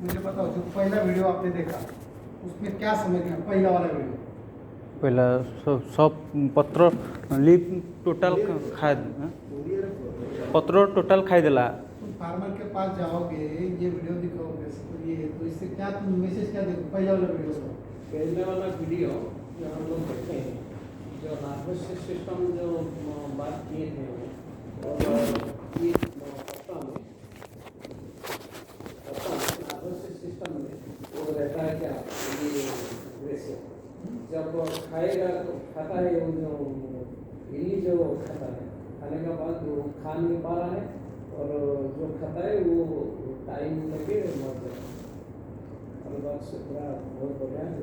मुझे बताओ, जो पहला वीडियो आपने देखा उसमें क्या समझ गया? पहला वाला वीडियो पहला सब पत्र लीफ टोटल खाए पत्र टोटल खाई देला। तुम फार्मर के पास जाओगे, ये वीडियो दिखाओगे तो ये तो इससे क्या तुम मैसेज क्या देखो? पहला वाला वीडियो को पहले वाला वीडियो जो हम लोग देखते हैं, जो नर्वस सिस्टम जो बात किए थे और ये पत्ता में नर्वस सिस्टम में वो रहता है क्या, ये वैसे जब खाएगा तो खाता है, वो जो इली जो खाता है, खाने के बाद जो खा नहीं पा रहा है और जो खाता है वो टाइम लगे मर जाता है। और बात से पूरा बहुत बढ़िया है।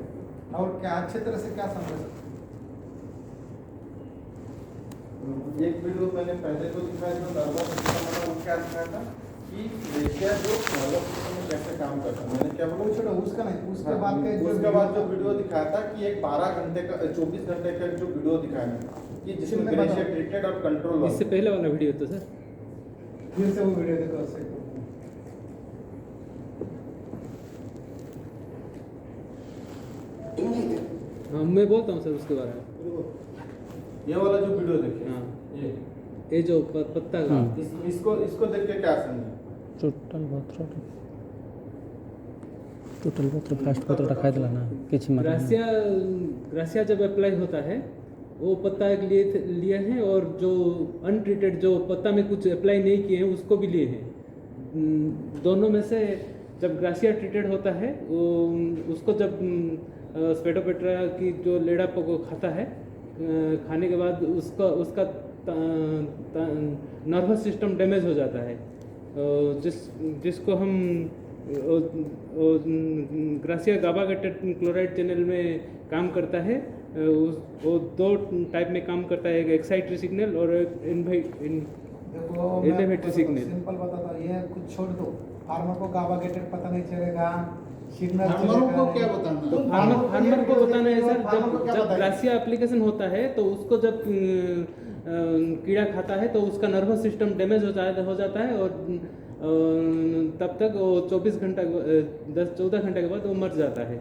और क्या अच्छे तरह से क्या समझ सकते एक वीडियो मैंने पहले को दिखाया जो नर्वस सिस्टम वाला, वो क्या दिखाया था कि रेशिया जो नर्वस सिस्टम में कैसे काम करता है। मैंने क्या बोला, वो छोड़ो उसका नहीं, उसके बाद का एक उसके बाद जो वीडियो दिखाया था कि एक 12 घंटे का 24 घंटे का जो वीडियो दिखाया था कि जिसमें ग्रेशिया ट्रीटेड और कंट्रोल इससे पहले वाला वीडियो तो सर फिर से वो वीडियो देखो उससे। हाँ मैं बोलता हूँ सर उसके बारे में। ये वाला जो वीडियो देखिए, हाँ। ये ये जो पत्ता का इसको देख के क्या समझे? टोटल पत्र फास्ट पत्र खाई देला ना किछि मात्रा में। ग्रासिया जब अप्लाई होता है वो पत्ता एक लिए हैं और जो अनट्रीटेड जो पत्ता में कुछ अप्लाई नहीं किए हैं उसको भी लिए हैं। दोनों में से जब ग्रासिया ट्रीटेड होता है वो उसको जब स्पेटोपेट्रा की जो लेडा को खाता है, खाने के बाद उसका नर्वस सिस्टम डैमेज हो जाता है, जिसको हम ग्रासिया गाबागाटेड क्लोराइड चैनल में काम करता है। वो दो टाइप में काम करता है, एक एक्साइटरी सिग्नल और एक इनहिबिटरी सिग्नल। सिंपल बताता हूँ, ये कुछ छोड़ दो, फार्मर को गाबागेटेड पता नहीं चलेगा, सिग्नल फार्मरों को क्या बताना? तो फार्मर को बताना है सर, जब ग्रासिया एप्लीकेशन होता है तो उसको जब कीड़ा खाता है तो उसका नर्वस सिस्टम डैमेज हो जाता है और तब तक वो 24 घंटा 14 घंटे के बाद वो मर जाता है।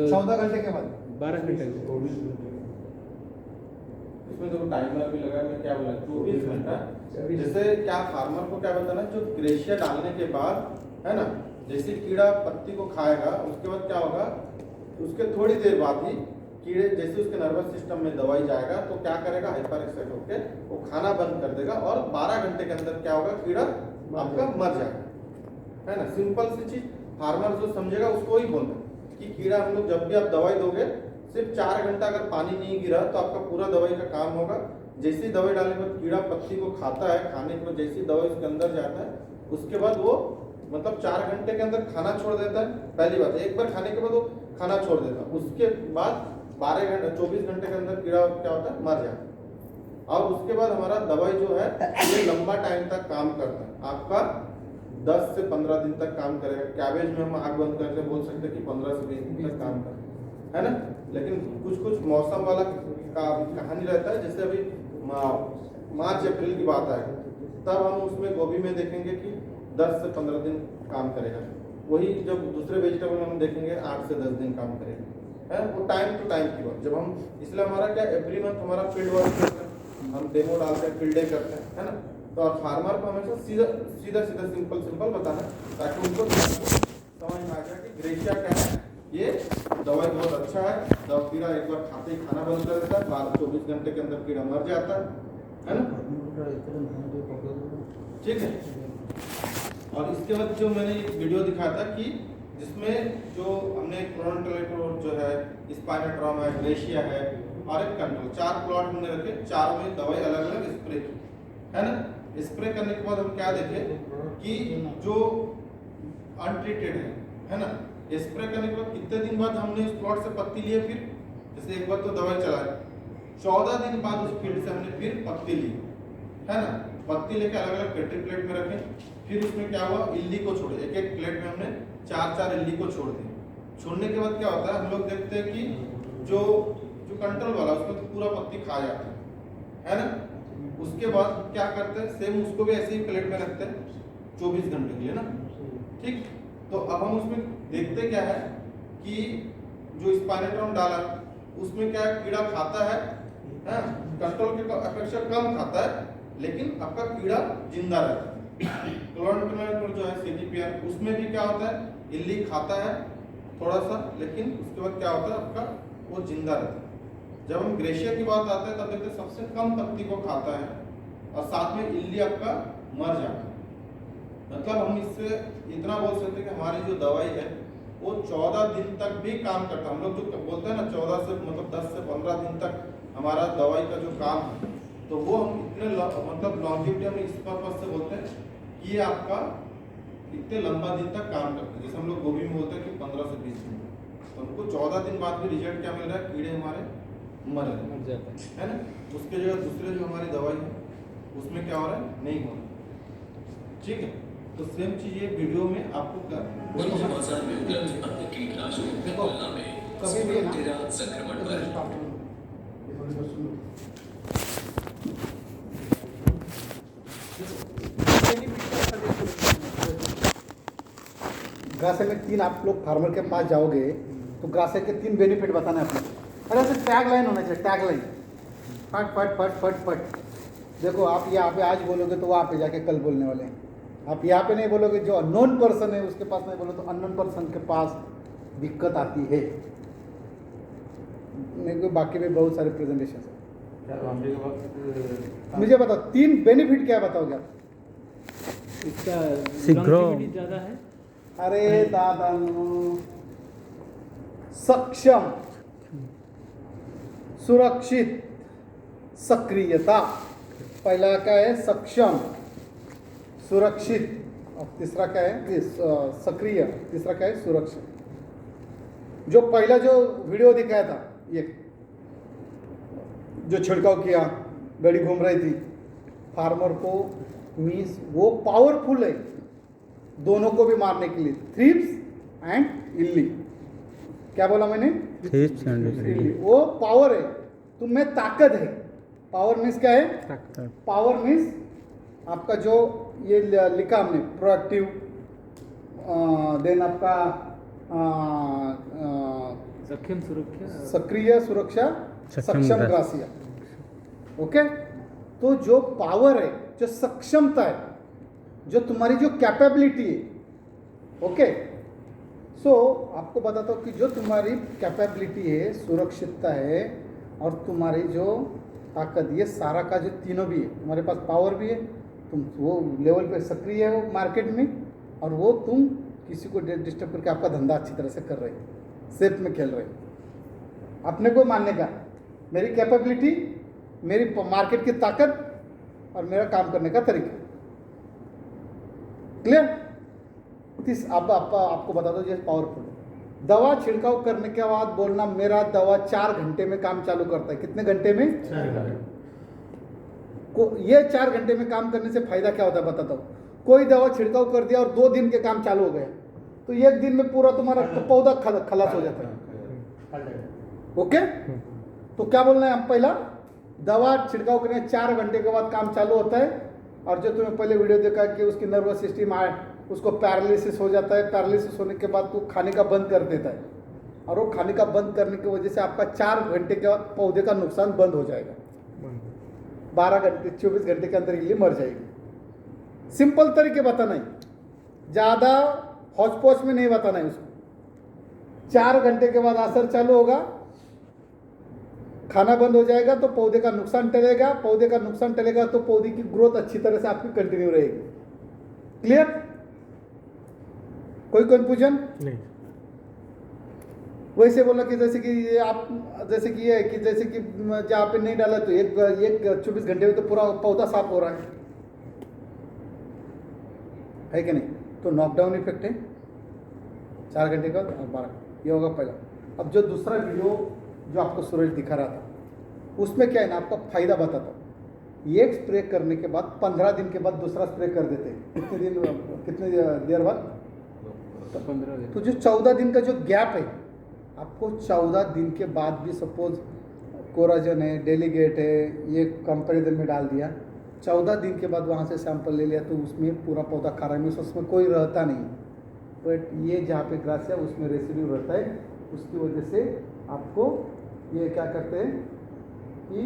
14 घंटे के बाद 12 घंटे के बाद। इसमें तो टाइमर भी लगा, मैं क्या बोला 24 घंटा। जैसे क्या फार्मर को क्या बताना, जो ग्रेशिया डालने के बाद है ना, जैसे कीड़ा पत्ती को खाएगा उसके बाद क्या होगा, उसके थोड़ी देर बाद ही कीड़े जैसे उसके नर्वस सिस्टम में दवाई जाएगा तो क्या करेगा, हाइपर एक्साइट होकर वो खाना बंद कर देगा और 12 घंटे के अंदर क्या होगा, कीड़ा आपका मर जाएगा, है ना। सिंपल सी चीज फार्मर जो समझेगा उसको ही बोलना कि कीड़ा हम लोग जब भी आप दवाई दोगे सिर्फ 4 घंटा अगर पानी नहीं गिरा तो आपका पूरा दवाई का काम होगा। जैसे ही दवाई डालने के बाद कीड़ा पत्ती को खाता है, खाने के बाद जैसी दवाई उसके अंदर जाता है उसके बाद वो मतलब 4 घंटे के अंदर खाना छोड़ देता है। पहली बात, एक बार खाने के बाद वो खाना छोड़ देता है, उसके बाद 12 घंटे 24 घंटे के अंदर कीड़ा क्या होता है, मर जाता है। और उसके बाद हमारा दवाई जो है ये लंबा टाइम तक काम करता है, आपका 10 से 15 दिन तक काम करेगा। कैबेज में हम आग बंद करके बोल सकते हैं कि 15 से 20 दिन तक काम करता है ना। लेकिन कुछ मौसम वाला का कहानी रहता है, जैसे अभी मार्च अप्रैल की बात आएगी तब हम उसमें गोभी में देखेंगे कि 10 से 15 दिन काम करेगा। वही जब दूसरे वेजिटेबल में हम देखेंगे 8 से 10 दिन काम करेगा, है वो टाइम टू टाइम की बात। जब हम इसलिए हमारा क्या एवरी मंथ हमारा फील्ड वर्क करते हैं, हम डेमो डालते हैं, फील्ड डे करते हैं, है ना। तो और फार्मर को हमेशा सीधा सिंपल बताना ताकि उनको समझ में आ जाए कि ग्रेशिया क्या है। ये दवाई बहुत अच्छा है, दवा कीड़ा एक बार खाते ही खाना बंद कर देता है, 12-24 घंटे के अंदर कीड़ा मर जाता है ना। ठीक है। और इसके बाद जो मैंने एक वीडियो दिखाया था कि जिसमें जो हमने क्रोनोटोलेटो जो है, स्पाइनोट्रॉम है, ग्रेशिया है और एक कंट्रोल, 4 प्लॉट हमने रखे, 4 में दवाई अलग अलग स्प्रे की, है ना। स्प्रे करने के बाद हम क्या देखे कि जो अनट्रीटेड है ना, स्प्रे करने के बाद कितने दिन बाद हमने उस प्लॉट से पत्ती लिए, फिर जैसे एक बार तो दवाई चलाई, 14 दिन बाद उस फील्ड से हमने फिर पत्ती ली, है ना। पत्ती लेके अलग अलग पेट्री प्लेट में रखे, फिर उसमें क्या हुआ, इल्ली को छोड़े, एक प्लेट में हमने 4 इल्ली को छोड़ दिए। छोड़ने के बाद क्या होता है, हम लोग देखते हैं कि जो कंट्रोल वाला उसमें तो पूरा पत्ती खा जाता है ना। उसके बाद क्या करते हैं, सेम उसको भी ऐसे ही प्लेट में रखते हैं 24 घंटे के लिए ना, ठीक। तो अब हम उसमें देखते क्या है कि जो स्पाइनेट्रॉन डाला उसमें क्या है, कीड़ा खाता है, कंट्रोल के अपेक्षा कम खाता है, लेकिन आपका कीड़ा जिंदा रहता है। क्लोराइड जो है CTPR उसमें भी क्या होता है, इल्ली खाता है थोड़ा सा, लेकिन उसके बाद क्या होता है आपका वो जिंदा रहता है। जब हम ग्रेशिया की बात आते हैं तब देखते हैं सबसे कम पत्ती को खाता है और साथ में इल्ली आपका मर जाता है। मतलब हम इससे इतना बोल सकते हैं कि हमारी जो दवाई है वो 14 दिन तक भी काम करता है। हम लोग जो बोलते हैं ना 14 से मतलब 10 से 15 दिन तक हमारा दवाई का जो काम है, तो वो हम इतने मतलब लॉन्जिविटी हम इस पर्पज से बोलते हैं कि ये आपका इतने लंबा दिन तक काम करते हैं। जैसे हम लोग गोभी में बोलते हैं कि 15 से 20 दिन, तो हमको 14 दिन बाद भी रिजल्ट क्या मिल रहा है, कीड़े हमारे मर जाते हैं, है ना। उसके जगह दूसरे जो हमारी दवाई है उसमें क्या हो रहा है, नहीं हो रहा। ठीक है, तो सेम चीज ये वीडियो में आपको बाजार में उपलब्ध अन्य कीटनाशकों की तुलना में कभी भी ना स्पोरोप्टेरा संक्रमण पर ग्रासे में 3 आप लोग फार्मर के पास जाओगे तो ग्रासे के 3 बेनिफिट बताना है अपने। अरे ऐसे टैग लाइन होना चाहिए, टैग लाइन, फट फट फट फट फट। देखो आप यहाँ पे आज बोलोगे तो वहाँ पे जाके कल बोलने वाले हैं। आप यहाँ पे नहीं बोलोगे, जो अननोन पर्सन है उसके पास नहीं बोलो तो अननोन पर्सन के पास दिक्कत आती है। मेरे को बाकी भी बहुत सारे प्रेजेंटेशन है। मुझे बताओ 3 बेनिफिट क्या बताओगे आप? इसका शीघ्र longevity ज़्यादा है। अरे दादा, सक्षम, सुरक्षित, सक्रियता। पहला क्या है, सक्षम, सुरक्षित, और तीसरा क्या है, सक्रिय, तीसरा क्या है, सुरक्षित। जो पहला जो वीडियो दिखाया था, ये जो छिड़काव किया, गाड़ी घूम रही थी, फार्मर को मीन्स वो पावरफुल है दोनों को भी मारने के लिए, थ्रिप्स एंड इल्ली। क्या बोला मैंने? थ्रिप्स एंड इल्ली। वो पावर है, तुम में ताकत है। पावर मीन्स क्या है? पावर मीन्स आपका जो ये लिखा हमने, प्रोएक्टिव, देन आपका सक्षम सुरक्षा, सक्रिय, सुरक्षा, सक्षम सक्षम, ग्रासिया। ओके, तो जो पावर है, जो सक्षमता है, जो तुम्हारी जो कैपेबिलिटी है, ओके, सो आपको बताता हूँ कि जो तुम्हारी कैपेबिलिटी है, सुरक्षितता है, और तुम्हारी जो ताकत, ये सारा का जो तीनों भी है, तुम्हारे पास पावर भी है, तुम वो लेवल पे सक्रिय हो मार्केट में, और वो तुम किसी को डिस्टर्ब करके आपका धंधा अच्छी तरह से कर रहे हो, सेफ में खेल रहे हो। अपने को मानने का, मेरी कैपेबिलिटी, मेरी मार्केट की ताकत और मेरा काम करने का तरीका। क्लियर? अब आपको बता दो, ये पावरफुल है। दवा छिड़काव करने के बाद बोलना, मेरा दवा 4 घंटे में काम चालू करता है। कितने घंटे में? 4 घंटे। ये 4 घंटे में काम करने से फायदा क्या होता है बताता हूँ। कोई दवा छिड़काव कर दिया और 2 दिन के काम चालू हो गया, तो 1 दिन में पूरा तुम्हारा पौधा खलास हो जाता है। ओके, तो क्या बोलना है हम? पहला, दवा छिड़काव करने 4 घंटे के बाद काम चालू होता है, और जो तुम्हें पहले वीडियो देखा कि उसकी नर्वस सिस्टम उसको पैरालिसिस हो जाता है। पैरालिसिस होने के बाद तो खाने का बंद कर देता है, और वो खाने का बंद करने की वजह से आपका 4 घंटे के बाद पौधे का नुकसान बंद हो जाएगा। 12 घंटे 24 घंटे के अंदर इल्ली मर जाएगी। सिंपल तरीके बताना है, ज़्यादा हौच पौच में नहीं बताना है उसको। 4 घंटे के बाद असर चालू होगा, खाना बंद हो जाएगा, तो पौधे का नुकसान टलेगा। पौधे का नुकसान टलेगा तो पौधे की ग्रोथ अच्छी तरह से आपकी कंटिन्यू रहेगी। क्लियर? कोई कंफ्यूजन नहीं? वैसे बोला कि जैसे कि ये आप, जैसे कि ये है कि जैसे कि जहाँ पे नहीं डाला तो एक 24 घंटे में तो पूरा पौधा साफ हो रहा है कि नहीं? तो नॉकडाउन इफेक्ट है 4 घंटे का और 12, ये होगा पहला। अब जो दूसरा वीडियो जो आपको सूरज दिखा रहा था, उसमें क्या है ना, आपका फायदा बताता हूँ। एक स्प्रे करने के बाद 15 दिन के बाद दूसरा स्प्रे कर देते हैं। कितने देर बाद? 15 दिन। तो जो 14 दिन का जो गैप है, आपको 14 दिन के बाद भी सपोज कोराजन है, डेलीगेट है, ये कंपेरिजन में डाल दिया, 14 दिन के बाद वहाँ से सैंपल ले लिया, तो उसमें पूरा पौधा खा रहा है, उसमें कोई रहता नहीं। बट ये जहाँ पे ग्रासिया उसमें रेसिड्यू रहता है, उसकी वजह से आपको ये क्या करते हैं कि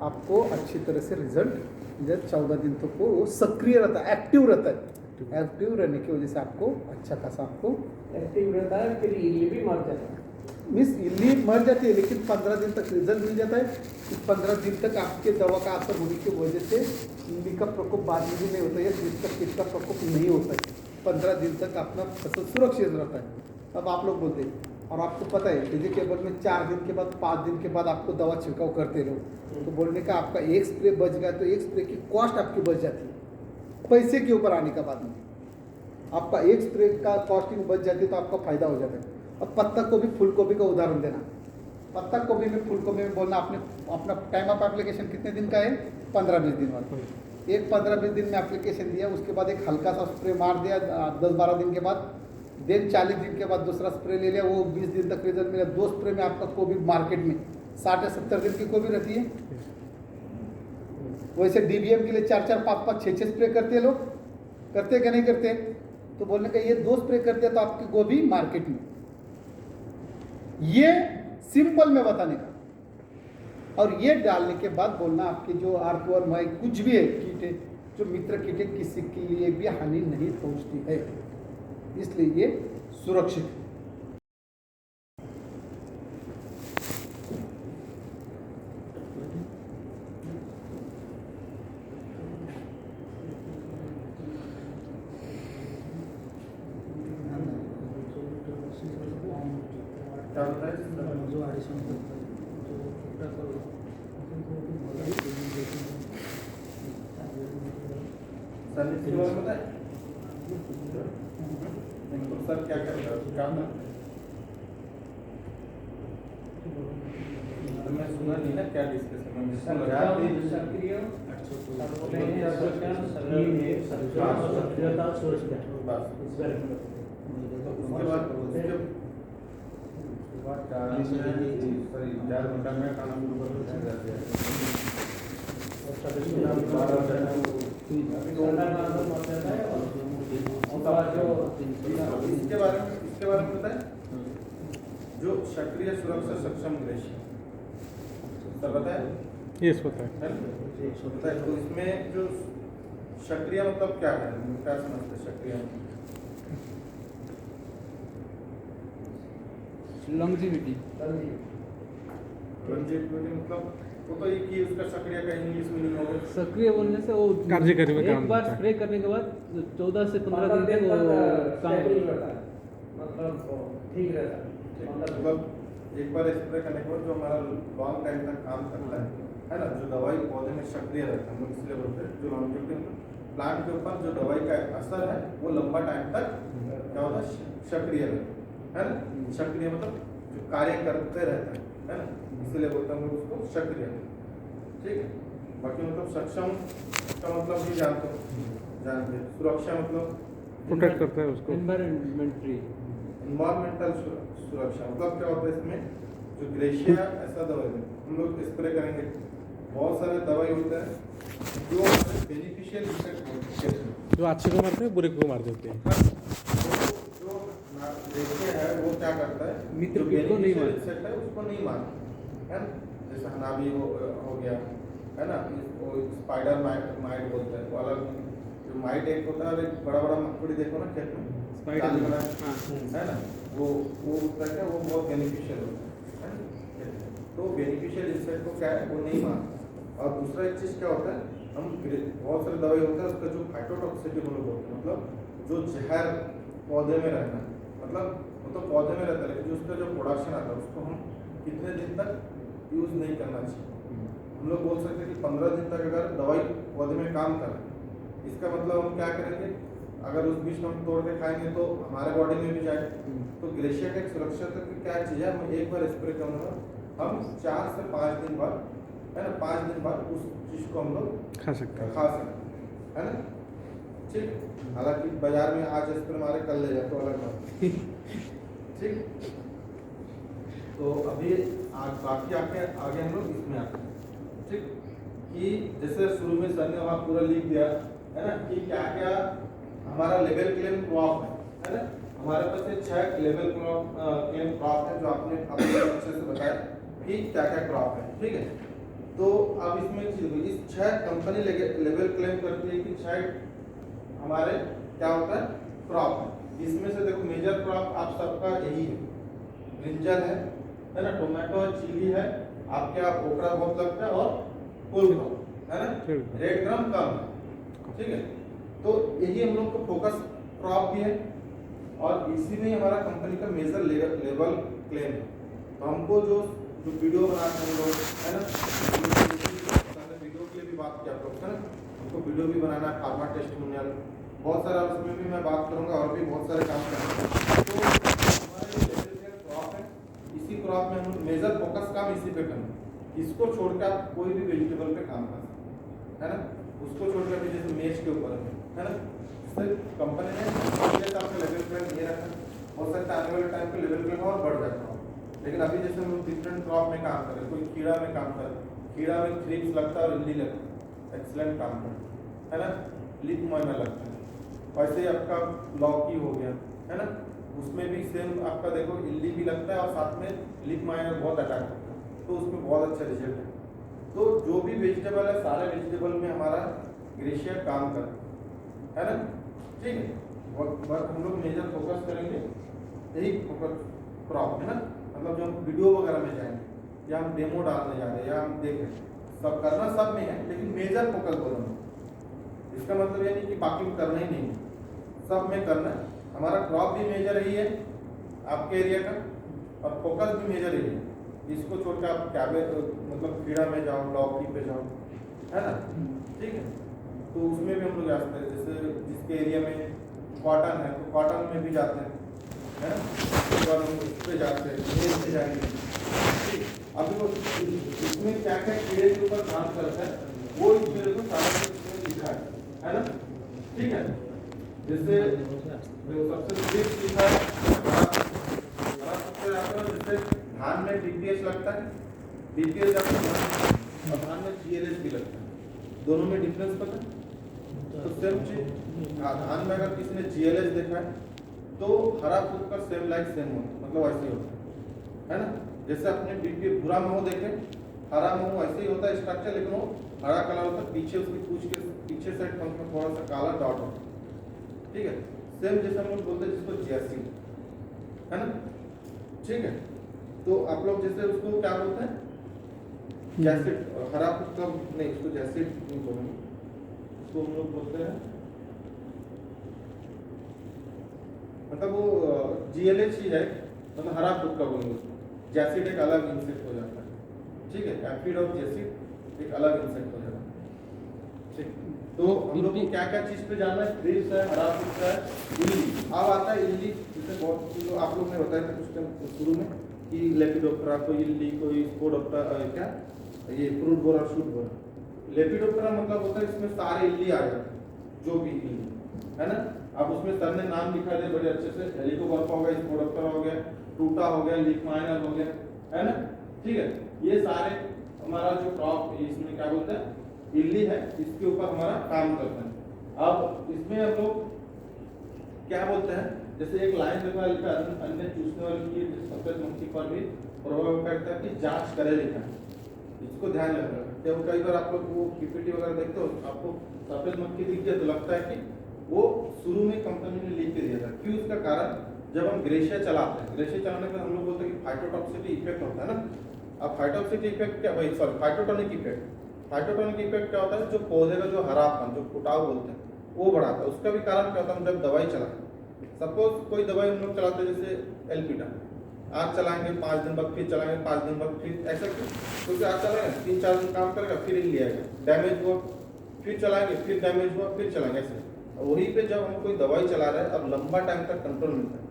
आपको अच्छी तरह से रिजल्ट इधर 14 दिन तक वो सक्रिय रहता है, एक्टिव रहता है। एक्टिव रहने की वजह से आपको अच्छा खासा आपको एक्टिव रहता है, फिर इल्ली भी मर जाता है। मिस इल्ली मर जाती है, लेकिन 15 दिन तक रिजल्ट मिल जाता है। इस 15 दिन तक आपके दवा का असर होने की वजह से इल्ली का प्रकोप बाद में भी नहीं होता है, जिसका कीट का प्रकोप नहीं होता है। 15 दिन तक अपना फसल सुरक्षित रहता है। अब आप लोग बोलते हैं, और आपको पता है वेजिटेबल में 4 दिन के बाद 5 दिन के बाद आपको दवा छिड़काव करते रहो, तो बोलने का आपका एक स्प्रे बच गया तो एक स्प्रे की कॉस्ट आपकी बच जाती है। पैसे के ऊपर आने का बाद में आपका एक स्प्रे का कॉस्टिंग बच जाती है तो आपका फायदा हो जाता है। अब पत्ता गोभी फूल गोभी का उदाहरण देना, पत्ता गोभी में फूल गोभी में बोलना आपने अपना टाइम ऑफ एप्लीकेशन कितने दिन का है, 15-20 दिन बाद। एक 15-20 दिन में एप्लीकेशन दिया, उसके बाद एक हल्का सा स्प्रे मार दिया 10-12 दिन के बाद, देन 40 दिन के बाद दूसरा स्प्रे ले लिया, वो 20 दिन तक रिजल्ट मिला। 2 स्प्रे में आपका गोभी मार्केट में 60 या 70 दिन की गोभी रहती है। वैसे DBM के लिए 4-4, 5-5, 6-6 स्प्रे करते हैं लोग, करते क्या नहीं करते? तो बोलने का ये 2 स्प्रे कर दिया तो आपकी गोभी मार्केट में। ये सिंपल में बताने का, और ये डालने के बाद बोलना आपके जो आर्थवर्म है, कुछ भी है कीट है, जो मित्र कीट है, किसी के लिए भी हानि नहीं पहुंचती है, इसलिए ये सुरक्षित है। क्या होता है? जो एडिशन सर इसके बारे में बताएं। इनको सर क्या करता है, क्या होता है? तो मैं सुना नहीं ना क्या डिस्कशन में सुन रहा उसके बाद सॉरी 4 घंटा में खाना शुरू कर इसके बारे में बताएं। जो सक्रिय सुरक्षा सक्षम ग्रेशिया सर बताएं। यस होता है। बताएं तो इसमें जो सक्रिय मतलब क्या है, क्या समझते हैं सक्रिय? लॉन्जिविटी मतलब वो तो एक ही उसका सक्रिय का इंग्लिश मीनिंग होगा। सक्रिय बोलने से वो कार्यकारी में काम एक बार होता है। स्प्रे करने के बाद 14 से 15 दिन तक वो काम रहता है, मतलब ठीक रहता है। मतलब एक बार स्प्रे करने के बाद जो हमारा लॉन्ग टाइम तक काम करता है ना, जो दवाई पौधे में सक्रिय रहता है, हम लोग इसलिए बोलते हैं जो लॉन्जिविटी प्लांट के ऊपर जो दवाई का असर है वो लंबा टाइम तक क्या होता है, सक्रिय रहता है ना। सक्रिय मतलब जो कार्य करते रहता है ना, इसलिए बोलते हैं हम लोग उसको सक्रिय। ठीक है, बाकी मतलब सक्षम का मतलब भी जानते हैं। सुरक्षा मतलब प्रोटेक्ट करता है उसको। इन्वायरमेंटल सुरक्षा मतलब क्या होता है, इसमें जो ग्रेशिया ऐसा दवाई है हम लोग स्प्रे करेंगे, बहुत सारे दवाई होते हैं जो बेनिफिशियल इफेक्ट होते हैं, जो अच्छे को मारते हैं बुरे को मार देते हैं। जो ग्रेशिया है वो क्या करता है, मित्र जो कीट को नहीं beneficial मारता। insect है उसको नहीं मारता है ना। जैसे हनाबी हो गया है ना, वो स्पाइडर माइट बोलते हैं, वो अलग। जो माइट एक होता है और एक बड़ा बड़ा मकड़ी देखो ना खेत में, स्पाइडर जाली बना हाँ है ना, वो होता है वो बहुत बेनिफिशियल होता है ना? तो बेनिफिशियल इंसेक्ट को क्या है वो नहीं मारता। और दूसरा एक चीज़ क्या होता है, हम बहुत सारे दवाई होता है उसका जो फाइटोटॉक्सिसिटी हम लोग बोलते हैं, मतलब जो जहर पौधे में रहना, मतलब वो तो पौधे में रहता है लेकिन जो उसका जो प्रोडक्शन आता है उसको हम कितने दिन तक यूज़ नहीं करना चाहिए। हम लोग बोल सकते हैं कि 15 दिन तक अगर दवाई पौधे में काम कर रहा है, इसका मतलब हम क्या करेंगे, अगर उस बीच में हम तोड़ के खाएंगे तो हमारे बॉडी में भी जाए। तो ग्लेशियर का एक सुरक्षा तक की क्या चीज़ है, हम एक बार स्प्रे करूँगा, हम 4 से 5 दिन बाद है ना, 5 दिन बाद उस चीज़ को हम लोग खा सकते हैं। है ना। ठीक, हालांकि बाजार में आज स्प्रे मारे कल ले जाए तो अलग बात। ठीक, तो अभी आज बाकी आगे हम लोग इसमें आते हैं। ठीक, कि जैसे शुरू में सर ने वहाँ पूरा लिख दिया है ना कि क्या क्या हमारा लेवल क्लेम क्रॉप है ना, हमारे पास ये 6 लेवल क्लेम क्रॉप है जो आपने अपने अच्छे से बताया कि क्या क्या क्रॉप है, ठीक है। तो अब इसमें एक चीज हुई, इस 6 कंपनी लेवल क्लेम करती है कि 6 हमारे क्या होता है क्रॉप है। इसमें से देखो मेजर क्रॉप आप सबका यही है, ब्रिंजल है ना, टोमेटो है, चिली है, आपके आप ओकरा बहुत लगता है और फुल क्रॉप है ना, रेड ग्राम कम है, ठीक है। तो यही हम लोग का फोकस क्रॉप भी है और इसी में हमारा कंपनी का मेजर लेवल क्लेम है। तो हमको जो वीडियो बनाते हैं लोग है ना, वीडियो के लिए भी बात किया आप लोग है ना, हमको वीडियो भी बनाना है, फार्मा टेस्टिमोनियल बहुत सारा, उसमें भी मैं बात करूंगा और भी बहुत सारे काम करेंगे। तो हमारा ये क्रॉप है, इसी क्रॉप में हम मेजर फोकस काम इसी पे करना, इसको छोड़कर आप कोई भी वेजिटेबल पे काम कर सकते है ना, उसको छोड़कर भी जैसे मेज के ऊपर है ना, कंपनी ने आपका लेवल प्लान ये रखा, हो सकता है आने वाले टाइम पे लेवल प्लान और बढ़ जाता हो, लेकिन अभी जैसे हम डिफरेंट क्रॉप में काम करें, कोई कीड़ा में काम करे, कीड़ा में थ्रिप्स लगता है और इल्ली लगता है, एक्सीलेंट काम करता है ना, लिप माइनर लगता है, वैसे ही आपका लौकी हो गया है ना, उसमें भी सेम आपका देखो इल्ली भी लगता है और साथ में लिप माइनर बहुत अटैक करता है, तो उसमें बहुत अच्छा रिजल्ट है। तो जो भी वेजिटेबल है सारे वेजिटेबल में हमारा ग्रेशिया काम करता है ना, ठीक है। और हम लोग मेजर फोकस करेंगे यही फोकस क्रॉप है ना, मतलब जो हम वीडियो वगैरह में जाएंगे या हम डेमो डालने जा रहे हैं या हम देख रहे हैं, सब करना सब में है, लेकिन मेजर फोकस बोलूँगा, इसका मतलब ये नहीं कि बाकी में करना ही नहीं है, सब में करना है। हमारा क्रॉप भी मेजर ही है आपके एरिया का और फोकस भी मेजर ही है, इसको छोड़कर आप कैबेज मतलब कीड़ा में जाओ, लौकी पे जाओ है ना, ठीक है। तो उसमें भी हम लोग जाते हैं, जैसे जिसके एरिया में कॉटन है तो कॉटन में भी जाते हैं है ना, उसके बाद हम उस पर जाते हैं, मेज पे जाएंगे, ठीक। अभी वो इसमें क्या क्या कीड़े के ऊपर काम करता है वो इस मेरे को सारा इसमें लिखा है ना, ठीक है। जैसे सबसे बेसिक लिखा है सबसे ज्यादा, जैसे धान में डीपीएस लगता है, डीपीएस और धान में जीएलएस भी लगता है, दोनों में डिफरेंस पता है? तो सेम चीज धान में अगर किसी ने जीएलएस देखा है तो हरा फूक का सेम लाइक सेम होता है, मतलब ऐसे ही होता है ना। जैसे अपने बीपी भूरा महू देखे, हरा महू ऐसे ही होता है स्ट्रक्चर, लेकिन वो हरा कलर होता है, पीछे उसकी पूछ के पीछे साइड पंख में थोड़ा सा काला डॉट होता है, ठीक है। सेम जैसे हम लोग बोलते हैं जिसको जैसी है ना, ठीक है। तो आप लोग जैसे उसको क्या बोलते हैं, जैसिड, हरा फूक का नहीं, उसको जैसिड नहीं बोलेंगे, उसको हम लोग बोलते हैं मतलब वो जीएलएच ही है, मतलब हरा फूक का बोलेंगे उसको, जैसिड एक अलग इंसेक्ट हो जाता है, ठीक है। एफिड और जैसिड एक अलग इंसेक्ट हो जाता है, ठीक। तो हम लोग को क्या क्या चीज पे जाना है, थ्रिप्स है, हरा फूक है, इल्ली। अब आता है इल्ली, जैसे बहुत चीज आप लोग ने बताया था कुछ टाइम शुरू में कि लेपिडोप्टेरा, कोई इल्ली, कोई स्पोडोप्टेरा, क्या ये fruit borer, shoot borer. Lepidoptera मतलब होता है इसमें सारे इल्ली आ जाते हैं, जो भी इल्ली है ना। अब उसमें सर ने नाम लिखा दे बड़े अच्छे से, हेलिकोबर्पा हो गया, स्पोडोप्टेरा हो गया, टूटा हो गया, लीफ माइनर हो गया है ना, ठीक है। ये सारे हमारा जो क्रॉप इसमें क्या बोलते हैं इल्ली है, इसके ऊपर हमारा काम करता है। अब इसमें हम लोग क्या बोलते हैं, जैसे एक लाइन लिखा है अन्य चूसने वाली की सफेद मक्खी पर भी प्रभाव करता है कि जांच करे लिखा है, इसको ध्यान रखना। जब कई बार आप लोग वो पीपीटी वगैरह देखते हो, आपको सफेद मक्खी दिख जाए तो लगता है कि वो शुरू में कंपनी ने लिख के दिया था। क्यों? इसका कारण जब हम ग्रेशिया चलाते हैं, ग्रेशिया चलाने पर हम लोग बोलते हैं कि फाइटोटॉक्सिटी इफेक्ट होता है ना। अब फाइटोटॉक्सिटी इफेक्ट क्या, भाई सॉरी फाइटोटोनिक इफेक्ट, फाइटोटोनिक इफेक्ट क्या होता है, जो पौधे का जो हरापन, जो फुटाव बोलते हैं, वो बढ़ाता है। उसका भी कारण क्या होता है, हम जब दवाई चलाते हैं, सपोज कोई दवाई हम लोग चलाते हैं जैसे एल्पिटा, आज चलाएंगे 5 दिन बाद, फिर चलाएंगे 5 दिन बाद, फिर ऐसा क्यों? क्योंकि आज चलाएंगे 3-4 दिन काम करेगा, फिर ले आएगा, डैमेज हुआ, फिर चलाएंगे, फिर डैमेज हुआ, फिर चलाएंगे, ऐसे। वहीं पे जब हम कोई दवाई चला रहे हैं, अब लंबा टाइम तक कंट्रोल मिलता है,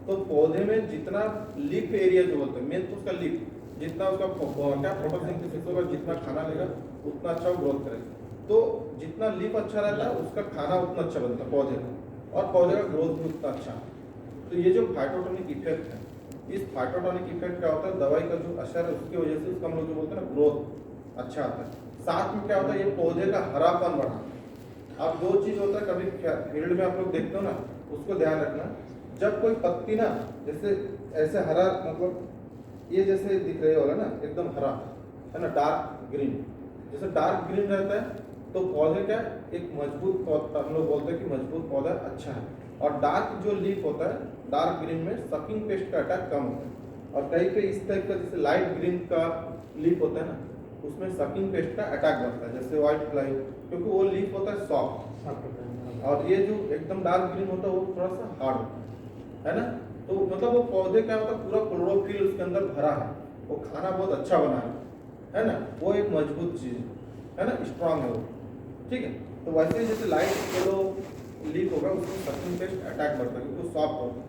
तो पौधे में जितना लीफ एरिया जो बोलते हैं, मेन तो उसका लीफ, जितना उसका क्या फोटोसिंथेसिस होगा, जितना खाना लेगा उतना अच्छा ग्रोथ करेगा। तो जितना लीफ अच्छा रहता है उसका खाना उतना अच्छा बनता है पौधे का, और पौधे का ग्रोथ भी उतना अच्छा। तो ये जो फाइटोटोनिक इफेक्ट है, इस फाइटोटोनिक इफेक्ट क्या होता है, दवाई का जो असर है उसकी वजह से उसका हम लोग जो बोलते हैं ना ग्रोथ अच्छा आता है। साथ में क्या होता है, ये पौधे का हरापन बढ़ाता है। अब दो चीज होता है, कभी फील्ड में आप लोग देखते हो ना, उसको ध्यान रखना, जब कोई पत्ती ना जैसे ऐसे हरा मतलब ये जैसे दिख रही होगा ना एकदम हरा है ना, डार्क ग्रीन, जैसे डार्क ग्रीन रहता है तो पौधे क्या एक मजबूत पौधा, हम लोग बोलते हैं कि मजबूत पौधा अच्छा है। और डार्क जो लीफ होता है डार्क ग्रीन में सकिंग पेस्ट का अटैक कम होता है। और कहीं पे इस टाइप का जैसे लाइट ग्रीन का लीफ होता है ना उसमें सकिंग पेस्ट का अटैक बढ़ता है, जैसे व्हाइट फ्लाई, क्योंकि वो लीफ होता है सॉफ्ट और ये जो एकदम डार्क ग्रीन होता है वो थोड़ा सा हार्ड है ना। तो मतलब वो पौधे क्या होता है पूरा क्लोरोफिल उसके अंदर भरा है, वो खाना बहुत अच्छा बना है ना, वो एक मजबूत चीज है ना, स्ट्रांग है वो, ठीक है। तो वैसे ही जैसे लाइट येलो लीफ होगा उसमें सकिंग पेस्ट अटैक बढ़ता है क्योंकि सॉफ्ट होता है,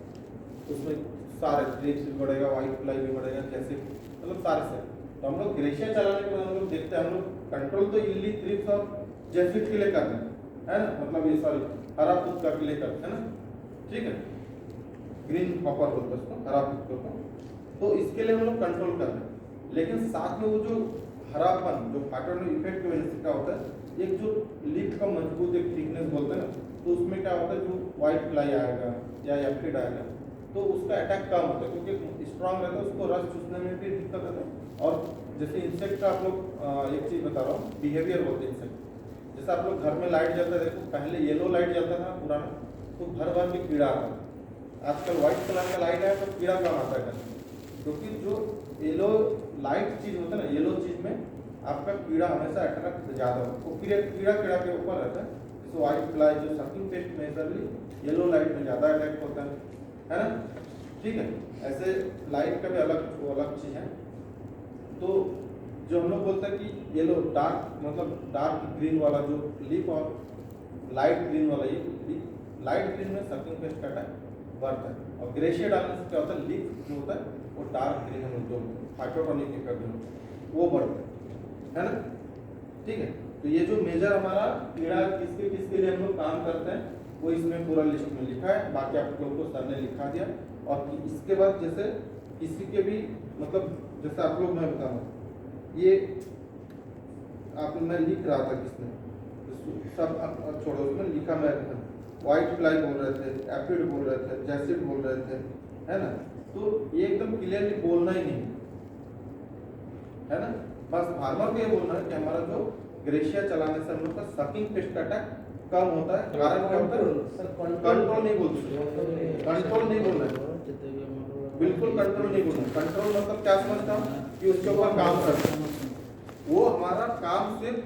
उसमें सारे थ्रिप्स भी बढ़ेगा, व्हाइट फ्लाई भी बढ़ेगा, कैसे मतलब सारे से। तो हम लोग ग्रेशिया चलाने के बाद हम लोग देखते हैं, हम लोग कंट्रोल तो इल्ली थ्रिप्स और जेफिड के लिए करते हैं है ना, मतलब ये सॉरी हरा पुत्का के लिए करते हैं ना, ठीक है, ग्रीन हॉपर बोलते हैं उसको, हरा पुत्का को। तो इसके लिए हम लोग कंट्रोल कर रहे हैं, लेकिन साथ में वो जो हरापन जो फाइटोन इफेक्ट की वजह से क्या होता है, एक जो लीफ का मजबूत एक थिकनेस बोलते हैं ना, तो उसमें क्या होता है जो व्हाइट फ्लाई आएगा या एफिड आएगा तो उसका अटैक कम होता है क्योंकि स्ट्रांग रहता है, उसको रस चूसने में भी दिक्कत आता है। और जैसे इंसेक्ट का आप लोग एक चीज़ बता रहा हूँ, बिहेवियर बोलते हैं इंसेक्ट। जैसे आप लोग घर में लाइट जलता है, देखो पहले येलो लाइट जलता था पुराना तो घर भर में कीड़ा आता था, आजकल व्हाइट कलर का लाइट है तो कीड़ा कम आता है, क्योंकि जो येलो लाइट चीज़ होता है ना, येलो चीज़ में आपका कीड़ा हमेशा अट्रैक्ट ज़्यादा होता है, वो कीड़ा के ऊपर रहता है। जैसे व्हाइट फ्लाई जो sucking paste majorly yellow light में ज़्यादा अटैक होता है ना, ठीक है। ऐसे लाइट का भी अलग चीज़ है। तो जो हम लोग बोलते हैं कि येलो डार्क मतलब डार्क ग्रीन वाला जो लीफ और लाइट ग्रीन वाला ये लीफ, लाइट ग्रीन में सकिंग पेस्ट का अटैक बढ़ता है और ग्रेशिया डालने से क्या होता है, लीफ जो होता है वो डार्क ग्रीन में जो फाइटोटोनिक इफेक्ट वो बढ़ता है ना, ठीक है। तो ये जो मेजर हमारा कीड़ा किसके लिए हम लोग काम करते हैं वो इसमें पूरा लिस्ट में लिखा है, बाकी आप लोगों को सर ने लिखा दिया। और इसके बाद जैसे किसी के भी मतलब जैसे आप लोग मैं बताऊँ ये आप मैं लिख रहा था किसने सब आप छोड़ो, उसमें लिखा मैं व्हाइट फ्लाई बोल रहे थे, एफिड बोल रहे थे, जैसिड बोल रहे थे, है ना। तो ये एकदम क्लियरली बोलना ही नहीं है ना, बस फार्मर को ये बोलना है कि हमारा जो ग्रेशिया चलाने से हम लोग का सकिंग पेस्ट का अटैक कम होता है। कारण क्या होता है, कंट्रोल नहीं बोलते, कंट्रोल नहीं बोलना है, बिल्कुल कंट्रोल नहीं बोलना। कंट्रोल मतलब क्या समझता हूँ कि उसके ऊपर काम करना है, वो हमारा काम सिर्फ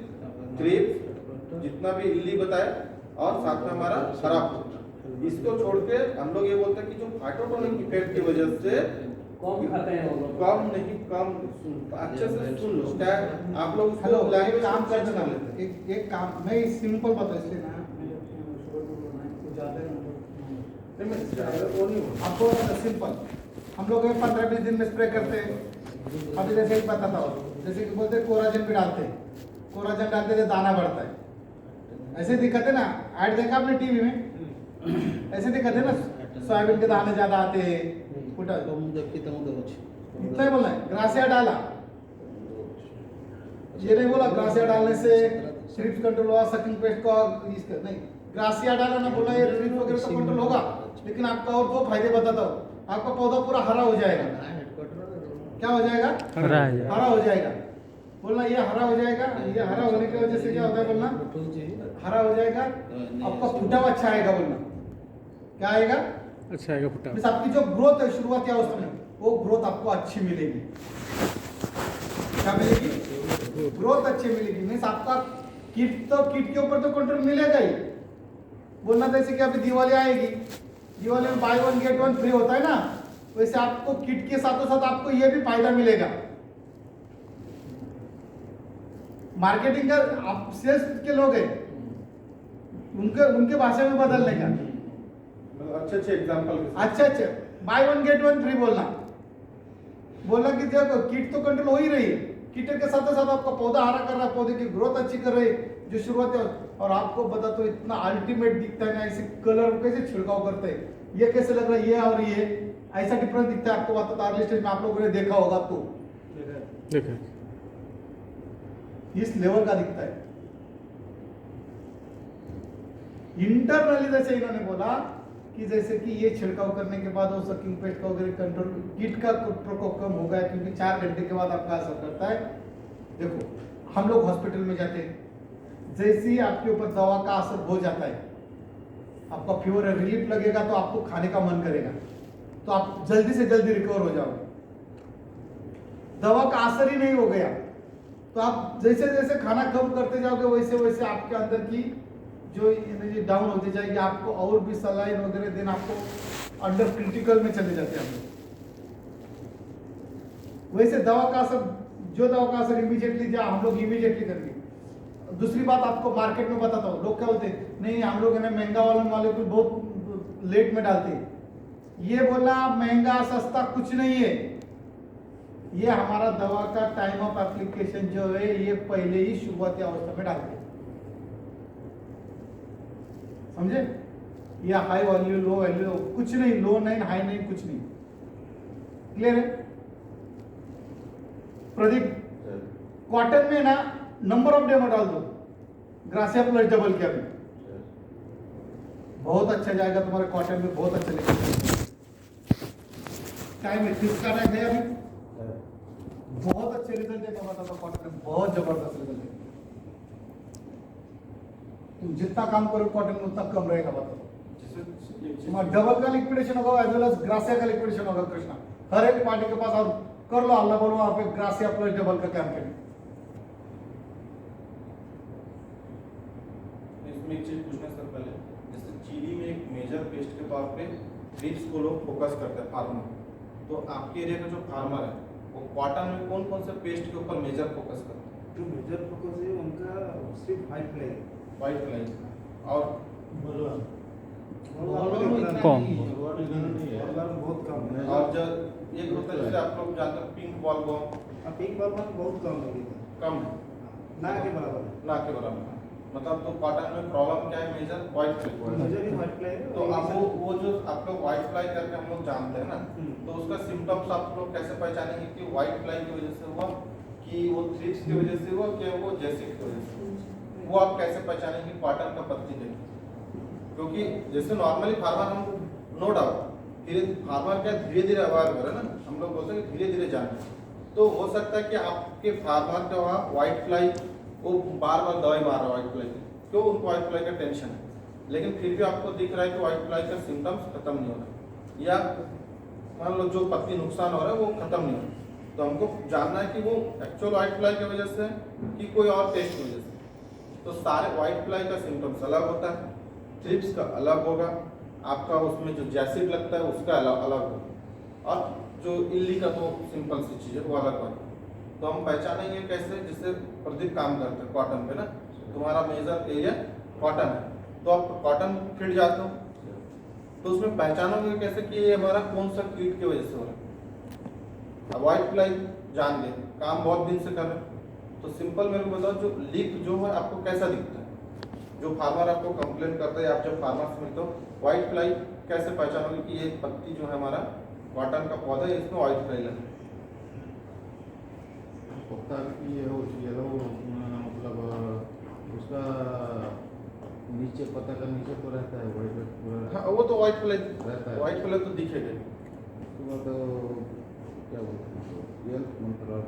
थ्रिप्स जितना भी इल्ली बताए और साथ में हमारा खराब, इसको छोड़ के हम लोग ये बोलते हैं कि जो फाइटोटोनिक इफेक्ट की वजह से कम खाते हैं वो लोग, कम नहीं कम अच्छे से सुन लो, क्या आप लोग उसको हेलो लैंग्वेज काम चेंज करना कर लेते हैं। एक काम मैं सिंपल बता इसलिए ना नहीं, मैं ज़्यादा वो नहीं बोल आपको सिंपल हम लोग 15-20 दिन में स्प्रे करते हैं। अभी जैसे ही बताता हूँ, जैसे कि बोलते हैं कोराजन भी डालते हैं, कोराजन डालते तो दाना बढ़ता है, ऐसे दिक्कत है ना। ऐड देखा आपने टीवी में, ऐसे दिक्कत है ना, सोयाबीन के दाने ज्यादा आते हैं, इतना ही बोलना है। ग्रासिया डाला, ये नहीं बोला ग्रासिया डालने से थ्रिप्स कंट्रोल हुआ, सकिंग पेस्ट का इसका नहीं, ग्रासिया डाला ना बोला ये थ्रिप्स वगैरह तो कंट्रोल होगा, लेकिन आपका और दो फायदे बताता हूँ। आपका पौधा पूरा हरा हो जाएगा। क्या हो जाएगा? हरा है। हरा हो जाएगा। बोलना ये हरा हो जाएगा, ये हरा होने की वजह से क्या होता है बोलना, हरा हो जाएगा, आपका फुटा हुआ अच्छा आएगा। बोलना क्या आएगा? अच्छा आएगा फुटा। मीन्स आपकी जो ग्रोथ है शुरुआती अवस्था में वो ग्रोथ आपको अच्छी मिलेगी। क्या मिलेगी? ग्रोथ अच्छी मिलेगी। मीन्स आपका कीट के ऊपर तो कंट्रोल मिलेगा ही। बोलना जैसे कि अभी दिवाली आएगी, दिवाली में बाय 1 गेट 1 फ्री होता है ना, वैसे आपको किट के साथों साथ आपको ये भी फायदा मिलेगा। मार्केटिंग का आप सेल्स के लोग हैं, उनके भाषा में बदलने का अच्छे एग्जांपल अच्छा बाय 1 गेट 1 फ्री बोलना कि देखो किट तो कंट्रोल हो ही रही है, किट के साथ साथ आपका पौधा हरा कर रहा है, पौधे की ग्रोथ अच्छी कर रही है जो शुरुआत है। और आपको बता तो इतना अल्टीमेट दिखता है ना, ऐसे कलर कैसे छिड़काव करते हैं, ये कैसे लग रहा है, ये और ये ऐसा डिफरेंस दिखता है। आपको बताता अर्ली स्टेज में आप लोगों ने देखा होगा तो देखा इस लेवल का दिखता है। इंटरनली जैसे इन्होंने बोला कि जैसे कि ये छिड़काव करने के बाद वो सकिंग पेस्ट का वगैरह कंट्रोल, कीट का प्रकोप कम होगा क्योंकि 4 घंटे के बाद आपका असर करता है। देखो हम लोग हॉस्पिटल में जाते हैं, जैसे ही आपके ऊपर दवा का असर हो जाता है, आपका फीवर रिलीफ लगेगा तो आपको खाने का मन करेगा, तो आप जल्दी से जल्दी रिकवर हो जाओगे। दवा का असर ही नहीं हो गया तो आप जैसे जैसे खाना कम करते जाओगे वैसे वैसे आपके अंदर की जो एनर्जी डाउन होती जाएगी, आपको और भी सलाइन वगैरह देना, आपको अंडर क्रिटिकल में चले जाते हैं हम लोग। वैसे दवा का असर, जो दवा का असर इमीडिएटली हम लोग इमीडिएटली करेंगे। दूसरी बात आपको मार्केट में बताता हूँ, लोग क्या बोलते हैं, नहीं हम लोग है ना महंगा वाला मॉलिक्यूल बहुत लेट में डालते हैं। ये बोला महंगा सस्ता कुछ नहीं है, ये हमारा दवा का टाइम ऑफ एप्लीकेशन जो है ये पहले ही शुरुआती अवस्था में डालते हैं, समझे? ये हाई वैल्यू लो वैल्यू कुछ नहीं, लो नहीं हाई नहीं कुछ नहीं, क्लियर है? प्रदीप कॉटन में ना नंबर ऑफ डेमो डाल दो, ग्रासिया प्लस डबल क्या भी बहुत अच्छा जाएगा तुम्हारे कॉटन में, बहुत अच्छा लगेगा। टाइम फिक्स करना है भैया, अभी बहुत अच्छे रिजल्ट देखा था कॉटन में, बहुत जबरदस्त रिजल्ट है। तुम जितना काम करो कॉटन में उतना कम रहेगा, बताओ। डबल का लिक्विडेशन होगा एज वेल एज ग्रासिया का लिक्विडेशन होगा कृष्णा, हर एक पार्टी के पास। और कर लो अल्लाह बोलो वहां पे ग्रासिया प्लस डबल का कैंपेन। इसमें एक चीज पूछना सर पहले, जैसे चीनी में एक मेजर पेस्ट के तौर पे थ्रिप्स को लोग फोकस करते हैं फार्मर, तो आपके एरिया का जो फार्मर है वो कॉटन में कौन कौन से पेस्ट के ऊपर मेजर फोकस करते हैं? जो मेजर फोकस है उनका सिर्फ व्हाइट फ्लाई, व्हाइट फ्लाई और कम। बहुत कम है। और जो एक होता है जैसे आप लोग जानते हैं pink bollworm, pink boll बहुत कम है, कम है, ना के बराबर है। ना के बराबर है। मतलब तो कॉटन में प्रॉब्लम क्या है? Major whitefly. मेजर ही व्हाइट फ्लाई है। तो अब वो जो आप लोग व्हाइट फ्लाई करके हम लोग जानते हैं ना, तो उसका सिम्टम्स आप लोग कैसे पहचानेंगे कि व्हाइट फ्लाई की वजह से हुआ, कि वो थ्रिप्स की वजह से हुआ, कि वो जेसिक की वजह से? वो आप कैसे पहचानेंगे कॉटन का पत्ती देख? क्योंकि जैसे नॉर्मली फार्मर हम नो डाउट धीरे फार्मर क्या धीरे धीरे अवेयर हो रहा है ना, हम लोग बोलते हैं कि धीरे धीरे जाने, तो हो सकता है कि आपके फार्मर का वहाँ व्हाइट फ्लाई वो बार बार दवाई मार रहा है व्हाइट फ्लाई की, क्यों? उनको व्हाइट फ्लाई का टेंशन है, लेकिन फिर भी आपको दिख रहा है कि व्हाइट फ्लाई का सिम्टम्स खत्म नहीं हो रहा, या मान लो जो पत्ती नुकसान हो रहा है वो खत्म नहीं हो रहा। तो हमको जानना है कि वो एक्चुअल व्हाइट फ्लाई की वजह से कि कोई और टेस्ट की वजह से। तो सारे व्हाइट फ्लाई का सिम्टम्स अलग होता है, थ्रिप्स का अलग होगा, आपका उसमें जो जैसिड लगता है उसका अलग होगा, और जो इल्ली का तो सिंपल सी चीज़ है वो अलग होगा। तो हम पहचानेंगे कैसे? जिससे प्रदीप काम करते हैं कॉटन पे ना, तुम्हारा मेजर एरिया कॉटन है, तो आप कॉटन फील्ड जाते हो तो उसमें पहचानोगे कैसे कि ये हमारा कौन सा कीट की वजह से हो रहा है? अब व्हाइट फ्लाई जान गए, काम बहुत दिन से कर रहे हैं, तो सिंपल मेरे को बताओ जो लीक जो है आपको कैसा दिखता है? जो फार्मर आपको कंप्लेन करता है, आप जब फार्मर से मिलते हो व्हाइट फ्लाई कैसे पहचानोगे कि ये पत्ती जो है हमारा कॉटन का पौधा है इसमें व्हाइट फ्लाई लगा? पत्ता की ये हो येलो, मतलब उसका नीचे पत्ता का नीचे तो रहता है व्हाइट पूरा। हाँ वो तो व्हाइट फ्लाई रहता है, व्हाइट फ्लाई तो दिखेगा। उसके बाद क्या बोलते हैं येलो, मतलब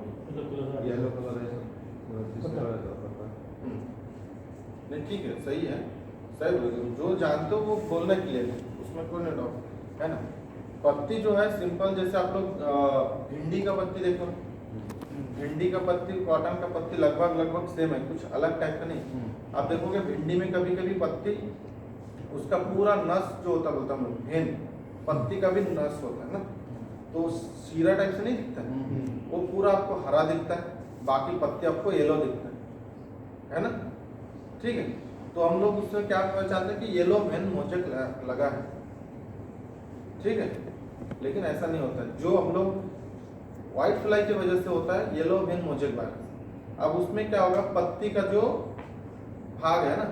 येलो कलर है पूरा रहता है पत्ता। नहीं ठीक है, सही है, सही बोल रहे हो, जो जानते हो वो बोलने के लिए नहीं, उसमें कोई नहीं डाउट है ना। पत्ती जो है सिंपल, जैसे आप लोग भिंडी का पत्ती देखो, भिंडी का पत्ती कॉटन का पत्ती लगभग सेम है, कुछ अलग टाइप का नहीं। आप देखोगे भिंडी में कभी कभी पत्ती उसका पूरा नस जो होता बोलता हम लोग भेन, पत्ती का भी नस होता है ना, तो सीरा टाइप से नहीं दिखता है, वो पूरा आपको हरा दिखता है, बाकी पत्ती आपको येलो दिखता है ना, ठीक है। तो हम लोग उससे क्या पहचानते हैं कि येलो भेन मोचक लगा है, ठीक है, लेकिन ऐसा नहीं होता है। जो हम लोग व्हाइट फ्लाई की वजह से होता है येलो भेन मोचक वायरस। अब उसमें क्या होगा, पत्ती का जो भाग है ना,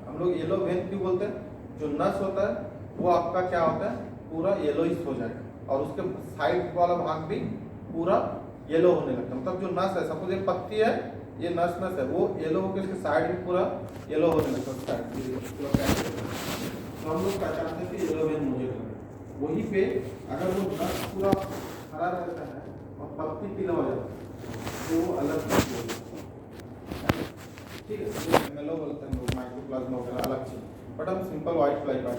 हम लोग येलो भेन क्यों बोलते हैं, जो नस होता है वो आपका क्या होता है पूरा येलोइश हो जाएगा, और उसके साइड वाला भाग भी पूरा येलो होने लगता है। मतलब जो नस है, सपोज ये पत्ती है, ये नस है, वो येलो होकर इसके साइड भी पूरा येलो होने लगता है। तो हम लोग पहचानते हैं कि येलो वेन मोजेक लगा। वहीं पे अगर वो नस पूरा हरा रहता है और पत्ती पीला हो जाता है तो वो अलग चीज होती है। ठीक है, तो एमएलओ बोलते हैं लोग, माइक्रोप्लाज्मा वगैरह अलग चीज। बट हम सिंपल व्हाइट फ्लाई का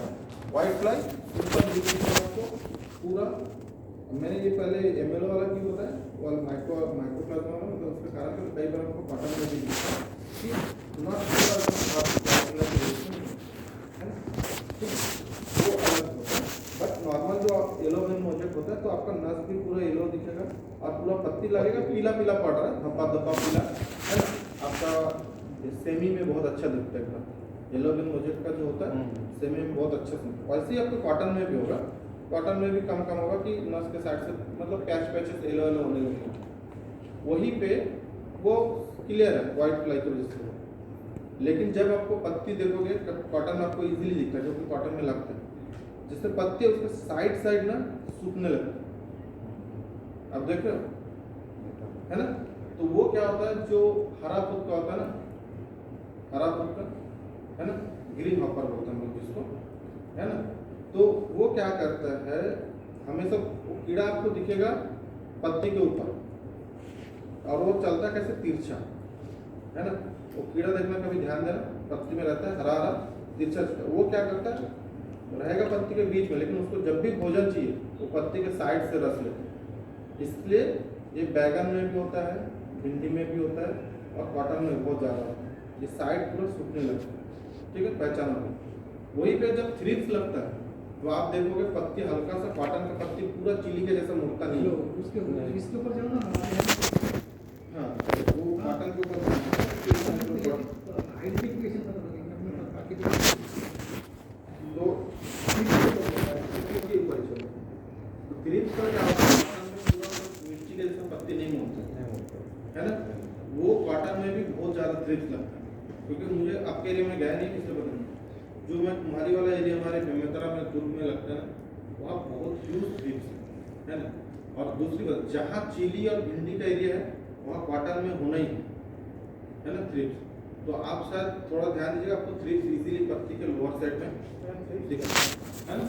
व्हाइट फ्लाई सिंपल आपको पूरा। मैंने ये पहले एमएलओ वाला क्यों बताया और माइक्रोप्लाज्मा वाला, मतलब उसके कारण तो कई बार आपको कॉटन में भी दिखता है कि नॉट पूरा है ना, ठीक है, वो अलग होता है। बट नॉर्मल जो येलो वेन मोजेक होता है तो आपका नस भी पूरा येलो दिखेगा और पूरा पत्ती लगेगा पीला पीला पड़ रहा है, धब्बा धब्बा पीला है ना। आपका सेमी में बहुत अच्छा दिखता है येलो वेन मोजेक का जो होता है, सेमी में बहुत अच्छा दिखता है। वैसे ही आपको कॉटन में भी होगा, कॉटन में भी कम कम होगा कि नस के साइड से मतलब पैचेस येलो येलो होने लगेगा। वहीं पे वो क्लियर है व्हाइट फ्लाई की वजह से। लेकिन जब आपको पत्ती देखोगे कॉटन आपको इजीली दिखता है, जो कि कॉटन में लगता है, जिससे पत्ती है उसके साइड ना सूखने लगता है। आप देख रहे हो है ना। तो वो क्या होता है, जो हरा फूल का होता है ना, हरा फूल का है ना, ग्रीन हॉपर बोलते हैं लोग जिसको, है ना। तो वो क्या करता है, हमेशा वो कीड़ा आपको दिखेगा पत्ती के ऊपर और वो चलता कैसे तिरछा, है ना। वो कीड़ा देखना कभी ध्यान देना, पत्ती में रहता है हरा हरा तिरछा। वो क्या करता है, रहेगा पत्ती के बीच में, लेकिन उसको जब भी भोजन चाहिए वो पत्ती के साइड से रस लेता है। इसलिए ये बैगन में भी होता है, भिंडी में भी होता है और कॉटन में बहुत ज़्यादा होता है। ये साइड पूरा सूखने लगता है, ठीक है, पहचान होगी। वहीं पे जब थ्रिप्स लगता है तो आप देखोगे पत्ती हल्का सा, कॉटन का पत्ती पूरा चिली के जैसा मुड़ता नहीं है। उसके इसके ऊपर जाओ ना, हाँ, वो कॉटन के ऊपर आइडेंटिफिकेशन पता लगेगा बाकी तो ग्रीप्स का क्या होता है, मिर्ची के जैसा पत्ती नहीं होता है ना। वो कॉटन में भी बहुत ज़्यादा ग्रीप्स लगता है, क्योंकि मुझे आपके एरिया में गया नहीं, इसलिए पता नहीं। जो मैं तुम्हारी वाला एरिया हमारे बेमेतरा में दुर्ग में लगता है ना, वहाँ बहुत ह्यूज ग्रीप्स है ना। और दूसरी बात, जहाँ चिली और भिंडी का एरिया है वहाँ कॉटन में होना ही है ना थ्रिप्स। तो आप शायद थोड़ा ध्यान दीजिएगा, आपको थ्रिप्स इजीली पत्ती के लोअर साइड में दिखेगा, है ना।